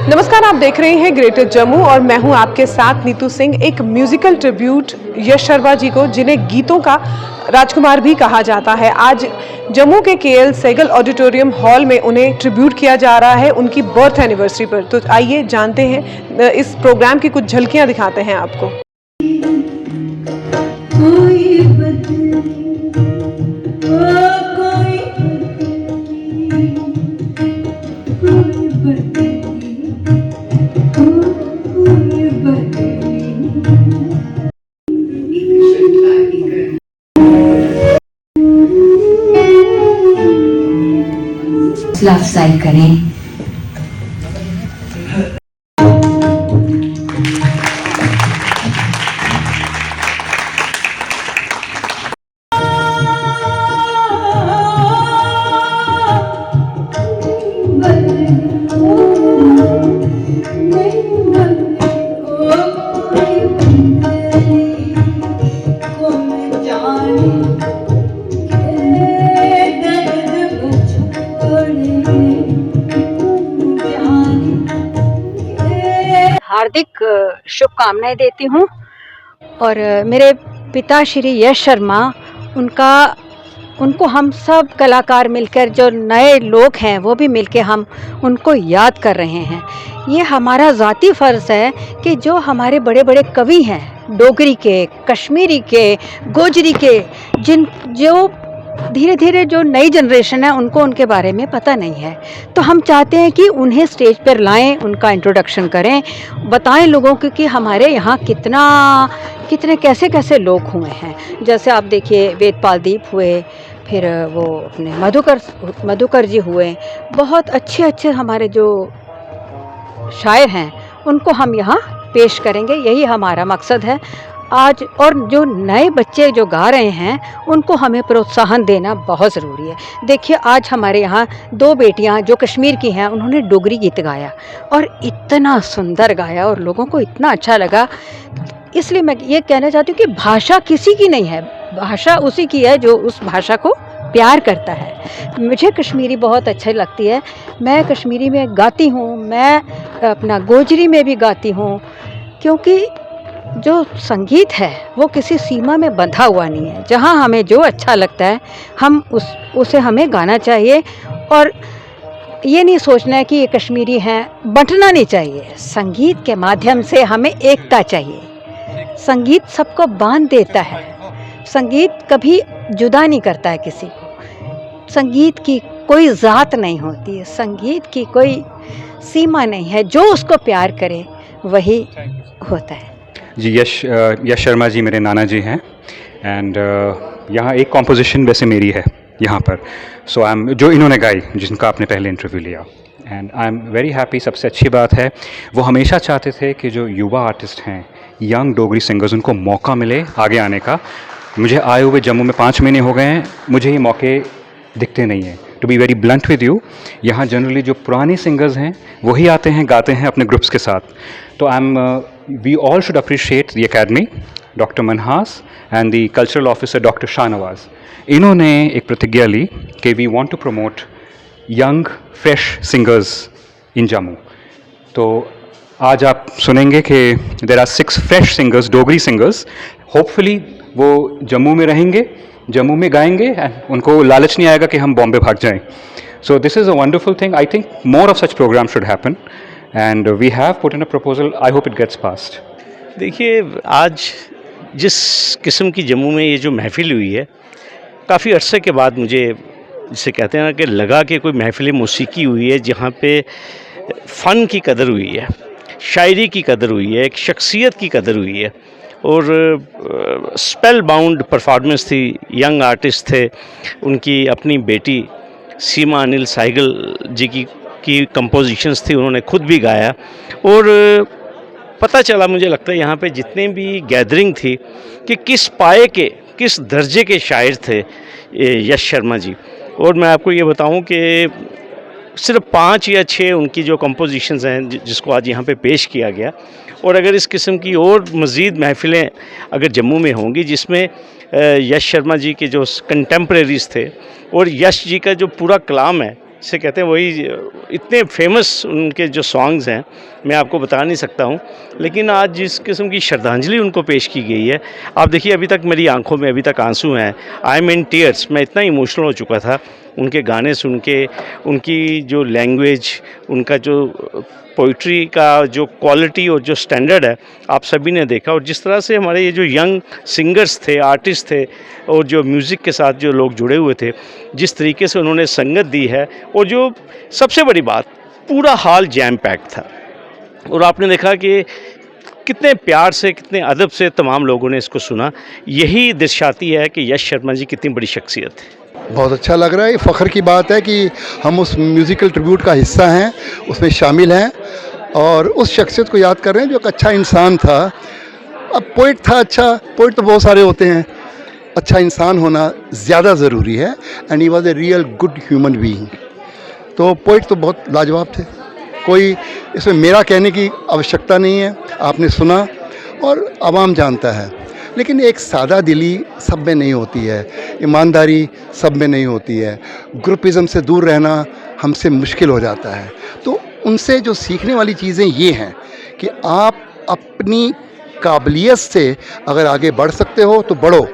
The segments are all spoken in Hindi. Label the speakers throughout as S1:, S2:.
S1: नमस्कार, आप देख रहे हैं ग्रेटर जम्मू और मैं हूं आपके साथ नीतू सिंह। एक म्यूजिकल ट्रिब्यूट यश शर्मा जी को, जिन्हें गीतों का राजकुमार भी कहा जाता है, आज जम्मू के केएल सहगल ऑडिटोरियम हॉल में उन्हें ट्रिब्यूट किया जा रहा है उनकी बर्थ एनिवर्सरी पर। तो आइए जानते हैं, इस प्रोग्राम की कुछ झलकियां दिखाते हैं आपको।
S2: अफजाई करें। हार्दिक शुभकामनाएं देती हूँ। और मेरे पिता श्री यश शर्मा, उनको हम सब कलाकार मिलकर, जो नए लोग हैं वो भी मिलके हम उनको याद कर रहे हैं। ये हमारा ज़ाती फ़र्ज़ है कि जो हमारे बड़े बड़े कवि हैं, डोगरी के, कश्मीरी के, गोजरी के, जो धीरे धीरे जो नई जनरेशन है उनको उनके बारे में पता नहीं है, तो हम चाहते हैं कि उन्हें स्टेज पर लाएं, उनका इंट्रोडक्शन करें, बताएं लोगों को कि हमारे यहाँ कितने कैसे कैसे लोग हुए हैं। जैसे आप देखिए, वेदपाल दीप हुए, फिर वो अपने मधुकर जी हुए, बहुत अच्छे हमारे जो शायर हैं उनको हम यहाँ पेश करेंगे। यही हमारा मकसद है आज। और जो नए बच्चे जो गा रहे हैं उनको हमें प्रोत्साहन देना बहुत ज़रूरी है। देखिए, आज हमारे यहाँ 2 बेटियाँ जो कश्मीर की हैं, उन्होंने डोगरी गीत गाया और इतना सुंदर गाया और लोगों को इतना अच्छा लगा। इसलिए मैं ये कहना चाहती हूँ कि भाषा किसी की नहीं है, भाषा उसी की है जो उस भाषा को प्यार करता है। मुझे कश्मीरी बहुत अच्छी लगती है, मैं कश्मीरी में गाती हूँ, मैं अपना गोजरी में भी गाती हूँ, क्योंकि जो संगीत है वो किसी सीमा में बंधा हुआ नहीं है। जहाँ हमें जो अच्छा लगता है हम उसे हमें गाना चाहिए। और ये नहीं सोचना है कि ये कश्मीरी हैं, बंटना नहीं चाहिए। संगीत के माध्यम से हमें एकता चाहिए। संगीत सबको बांध देता है, संगीत कभी जुदा नहीं करता है किसी को। संगीत की कोई ज़ात नहीं होती है, संगीत की कोई सीमा नहीं है, जो उसको प्यार करे वही होता है।
S3: जी, यश शर्मा जी मेरे नाना जी हैं। एंड यहाँ एक कॉम्पोजिशन वैसे मेरी है यहाँ पर, सो आई एम, जो इन्होंने गाई, जिनका आपने पहले इंटरव्यू लिया, and I am very happy. सबसे अच्छी बात है, वो हमेशा चाहते थे कि जो युवा आर्टिस्ट हैं, यंग डोगरी सिंगर्स, उनको मौका मिले आगे आने का। मुझे आए हुए जम्मू में 5 महीने हो गए हैं, मुझे ये मौके दिखते नहीं हैं। To be very blunt with you, यहाँ जनरली जो पुराने सिंगर्स हैं वही आते हैं, गाते हैं अपने ग्रुप्स के साथ। तो I am we all should appreciate the academy, doctor Manhas and the cultural officer doctor Shahnawaz. इन्होंने एक प्रतिज्ञा ली कि we want to promote young fresh singers in Jammu. तो आज आप सुनेंगे कि there are 6 fresh singers, Dogri singers. Hopefully वो जम्मू में रहेंगे, जम्मू में गाएंगे, एंड उनको लालच नहीं आएगा कि हम बॉम्बे भाग जाएं। So this is a wonderful thing. I think more of such program should happen, and we have put in a proposal. I hope it gets passed.
S4: देखिए, आज जिस किस्म की जम्मू में ये जो महफ़िल हुई है, काफ़ी अरसे के बाद मुझे, जिसे कहते हैं ना, कि लगा कि कोई महफ़िल मौसीकी हुई है जहाँ पे फ़न की कदर हुई है, शायरी की कदर हुई है, एक शख्सियत की कदर हुई है, और स्पेल बाउंड परफॉर्मेंस थी। यंग आर्टिस्ट थे, उनकी अपनी बेटी सीमा अनिल सहगल जी की कंपोजिशंस थी, उन्होंने खुद भी गाया। और पता चला, मुझे लगता है यहाँ पे जितने भी गैदरिंग थी, कि किस पाए के, किस दर्जे के शायर थे यश शर्मा जी। और मैं आपको ये बताऊं कि सिर्फ 5 या 6 उनकी जो कंपोजिशंस हैं जिसको आज यहाँ पे पेश किया गया, और अगर इस किस्म की और मज़ीद महफ़िलें अगर जम्मू में होंगी जिसमें यश शर्मा जी के जो कंटेम्प्रेरीज़ थे और यश जी का जो पूरा कलाम है जिसे कहते हैं वही, इतने फेमस उनके जो सॉन्ग्स हैं मैं आपको बता नहीं सकता हूँ, लेकिन आज जिस किस्म की श्रद्धांजलि उनको पेश की गई है, आप देखिए अभी तक मेरी आंखों में अभी तक आंसू हैं। आई एम इन टीयर्स, मैं इतना इमोशनल हो चुका था उनके गाने सुन के। उनकी जो लैंग्वेज, उनका जो पोइट्री का जो क्वालिटी और जो स्टैंडर्ड है आप सभी ने देखा, और जिस तरह से हमारे ये जो यंग सिंगर्स थे, आर्टिस्ट थे, और जो म्यूज़िक के साथ जो लोग जुड़े हुए थे, जिस तरीके से उन्होंने संगत दी है, और जो सबसे बड़ी बात, पूरा हॉल जैम पैक था। और आपने देखा कि कितने प्यार से, कितने अदब से तमाम लोगों ने इसको सुना। यही दर्शाती है कि यश शर्मा जी कितनी बड़ी शख्सियत है।
S5: बहुत अच्छा लग रहा है। ये फ़ख्र की बात है कि हम उस म्यूज़िकल ट्रिब्यूट का हिस्सा हैं, उसमें शामिल हैं और उस शख्सियत को याद कर रहे हैं जो एक अच्छा इंसान था। अब पोइट था, अच्छा पोइट तो बहुत सारे होते हैं, अच्छा इंसान होना ज़्यादा ज़रूरी है। And he was a real good human being. तो पोइट तो बहुत लाजवाब थे, कोई इसमें मेरा कहने की आवश्यकता नहीं है, आपने सुना और आवाम जानता है। लेकिन एक सादा दिली सब में नहीं होती है, ईमानदारी सब में नहीं होती है, ग्रुपिज़म से दूर रहना हमसे मुश्किल हो जाता है। तो उनसे जो सीखने वाली चीज़ें ये हैं कि आप अपनी काबिलियत से अगर आगे बढ़ सकते हो तो बढ़ो,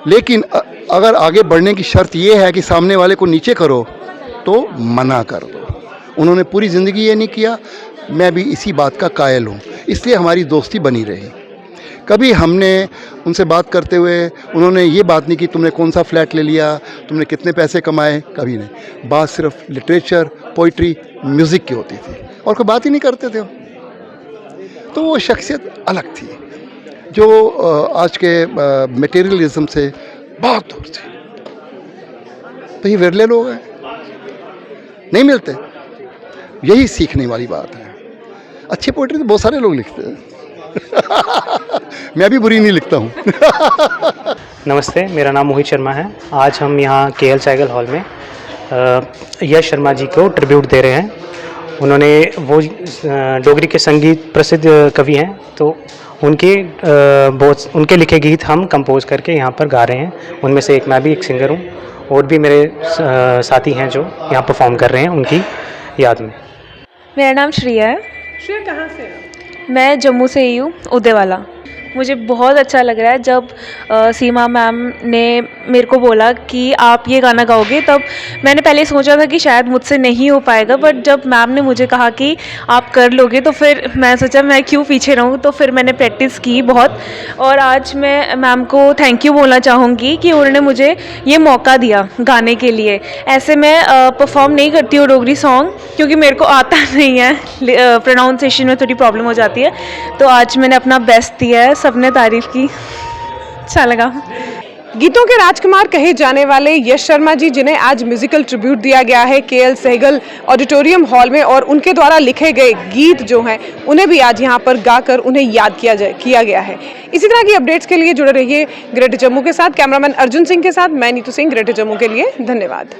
S5: लेकिन अगर आगे बढ़ने की शर्त ये है कि सामने वाले को नीचे करो तो मना कर दो। उन्होंने पूरी ज़िंदगी ये नहीं किया, मैं भी इसी बात का कायल हूँ, इसलिए हमारी दोस्ती बनी रही। कभी हमने उनसे बात करते हुए उन्होंने ये बात नहीं की तुमने कौन सा फ्लैट ले लिया, तुमने कितने पैसे कमाए, कभी नहीं। बात सिर्फ लिटरेचर, पोइट्री, म्यूज़िक की होती थी और कोई बात ही नहीं करते थे। तो वो शख्सियत अलग थी जो आज के मटेरियलिज्म से बहुत दूर थी। तो ये विरले लोग हैं, नहीं मिलते। यही सीखने वाली बात है। अच्छी पोइट्री तो बहुत सारे लोग लिखते हैं मैं भी बुरी नहीं लिखता हूँ
S6: नमस्ते, मेरा नाम मोहित शर्मा है। आज हम यहाँ केएल सैगल हॉल में यश शर्मा जी को ट्रिब्यूट दे रहे हैं। उन्होंने वो डोगरी के संगीत प्रसिद्ध कवि हैं, तो उनके लिखे गीत हम कंपोज करके यहाँ पर गा रहे हैं। उनमें से एक मैं भी एक सिंगर हूँ और भी मेरे साथी हैं जो यहाँ परफॉर्म कर रहे हैं उनकी याद में।
S7: मेरा नाम श्रेया है।
S1: श्रेया कहाँ से है?
S7: मैं जम्मू से ही हूँ, उदयवाला। मुझे बहुत अच्छा लग रहा है जब सीमा मैम ने मेरे को बोला कि आप ये गाना गाओगे, तब मैंने पहले सोचा था कि शायद मुझसे नहीं हो पाएगा, बट जब मैम ने मुझे कहा कि आप कर लोगे तो फिर मैं सोचा मैं क्यों पीछे रहूँ। तो फिर मैंने प्रैक्टिस की बहुत, और आज मैं मैम को थैंक यू बोलना चाहूँगी कि उन्होंने मुझे ये मौका दिया गाने के लिए। ऐसे मैं परफॉर्म नहीं करती हूँ डोगरी सॉन्ग, क्योंकि मेरे को आता नहीं है, प्रोनाउंसिएशन में थोड़ी प्रॉब्लम हो जाती है। तो आज मैंने अपना बेस्ट दिया है, सबने तारीफ की, अच्छा लगा।
S1: गीतों के राजकुमार कहे जाने वाले यश शर्मा जी, जिन्हें आज म्यूजिकल ट्रिब्यूट दिया गया है केएल सहगल ऑडिटोरियम हॉल में, और उनके द्वारा लिखे गए गीत जो हैं उन्हें भी आज यहाँ पर गाकर उन्हें याद किया गया है। इसी तरह की अपडेट्स के लिए जुड़े रहिए ग्रेटर जम्मू के साथ। कैमरामैन अर्जुन सिंह के साथ मैं नीतू सिंह, ग्रेटर जम्मू के लिए। धन्यवाद।